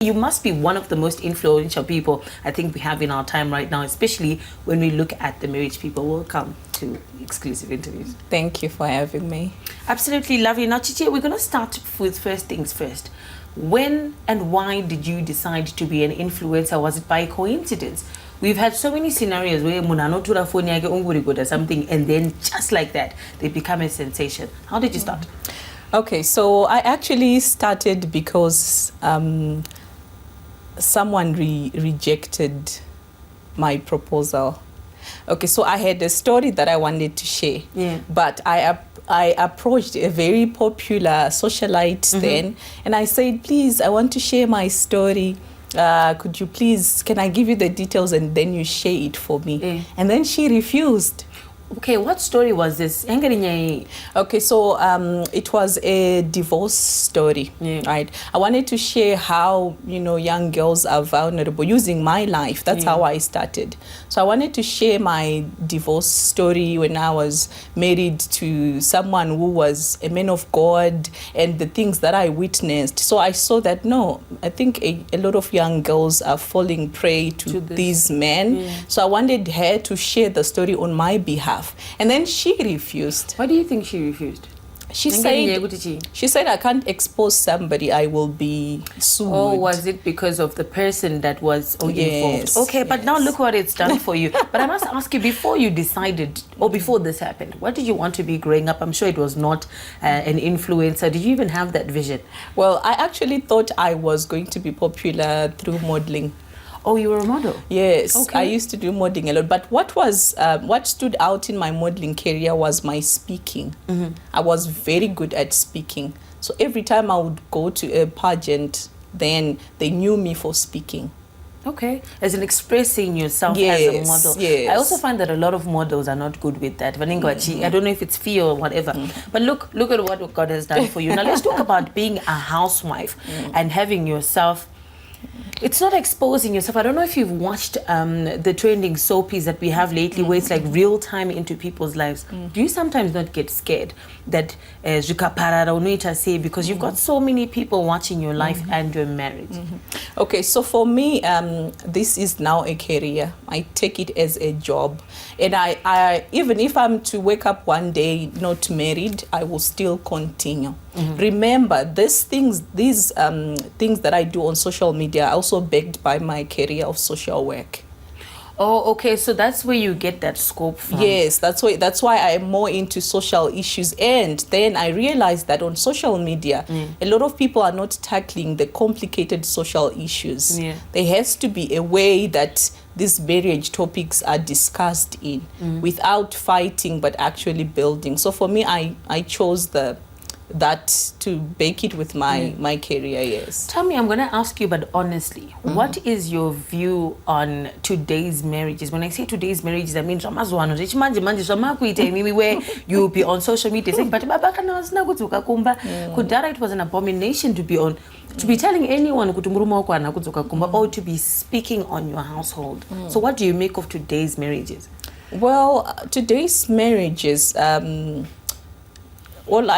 You must be one of the most influential people I think we have in our time right now, especially when we look at the marriage people. Welcome to Exclusive Interviews. Thank you for having me. Absolutely lovely. Now, Chie, we're going to start with first things first. When and why did you decide to be an influencer? Was it by coincidence? We've had so many scenarios where munanotura phone yake unguri or something, and then just like that, they become a sensation. How did you start? Okay, so I actually started because someone rejected my proposal. Okay, so I had a story that I wanted to share, but I approached a very popular socialite then, and I said, please, I want to share my story. Could you please, can I give you the details and then you share it for me? And then she refused. Okay, what story was this? Okay, so it was a divorce story, right? I wanted to share how, young girls are vulnerable using my life. That's how I started. So I wanted to share my divorce story when I was married to someone who was a man of God and the things that I witnessed. So I saw that, no, I think a lot of young girls are falling prey to these men. So I wanted her to share the story on my behalf. And then she refused. Why do you think she refused? She said, I can't expose somebody, I will be sued. Oh, was it because of the person that was involved? Okay, but now look what it's done for you. But I must ask you, before you decided, or before this happened, what did you want to be growing up? I'm sure it was not an influencer. Did you even have that vision? Well, I actually thought I was going to be popular through modeling. Oh, you were a model? Yes, okay. I used to do modeling a lot. But what stood out in my modeling career was my speaking. I was very good at speaking. So every time I would go to a pageant, then they knew me for speaking. Okay, as in expressing yourself as a model. Yes. I also find that a lot of models are not good with that. I don't know if it's fear or whatever. But look at what God has done for you. Now let's talk about being a housewife and having yourself. It's not exposing yourself. I don't know if you've watched the trending soapies that we have lately, where it's like real time into people's lives. Do you sometimes not get scared that because you've got so many people watching your life and your marriage? Okay, so for me, this is now a career. I take it as a job, and I even if I'm to wake up one day not married, I will still continue. Remember, these things that I do on social media are also backed by my career of social work. Oh, okay. So that's where you get that scope from. Yes, that's why I'm more into social issues. And then I realized that on social media, a lot of people are not tackling the complicated social issues. There has to be a way that these marriage topics are discussed in without fighting, but actually building. So for me, I chose that to bake it with my career. Yes. Tell me, I'm going to ask you, but honestly, what is your view on today's marriages? When I say today's marriages, I mean where you be on social media saying, but Kudara, it was an abomination to be on, to be telling anyone or to be speaking on your household. So what do you make of today's marriages? Well, today's marriages, all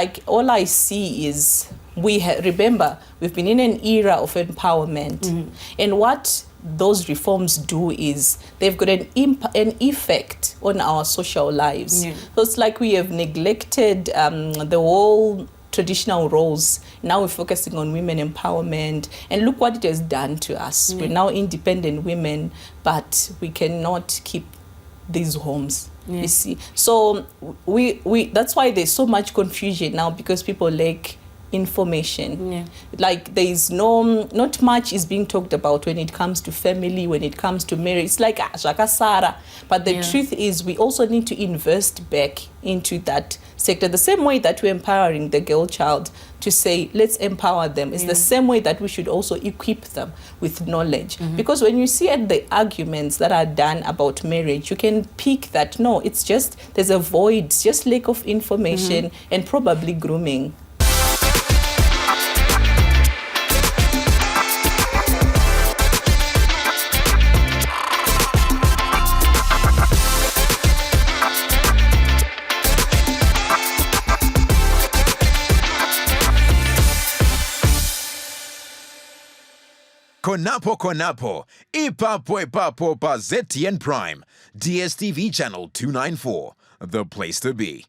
I see is remember, we've been in an era of empowerment, and what those reforms do is they've got an effect on our social lives. So it's like we have neglected the whole traditional roles. Now we're focusing on women empowerment, and look what it has done to us. We're now independent women, but we cannot keep these homes. You see, so we that's why there's so much confusion now, because people lack information. Like there is not much is being talked about when it comes to family, when it comes to marriage. It's like Shaka. But the truth is, we also need to invest back into that sector. The same way that we're empowering the girl child to say, let's empower them, it's the same way that we should also equip them with knowledge. Because when you see at the arguments that are done about marriage, you can pick that, no, it's just, there's a void, it's just lack of information and probably grooming. Konapo Konapo, Ipapo Ipapo pa ZTN Prime, DSTV channel 294, the place to be.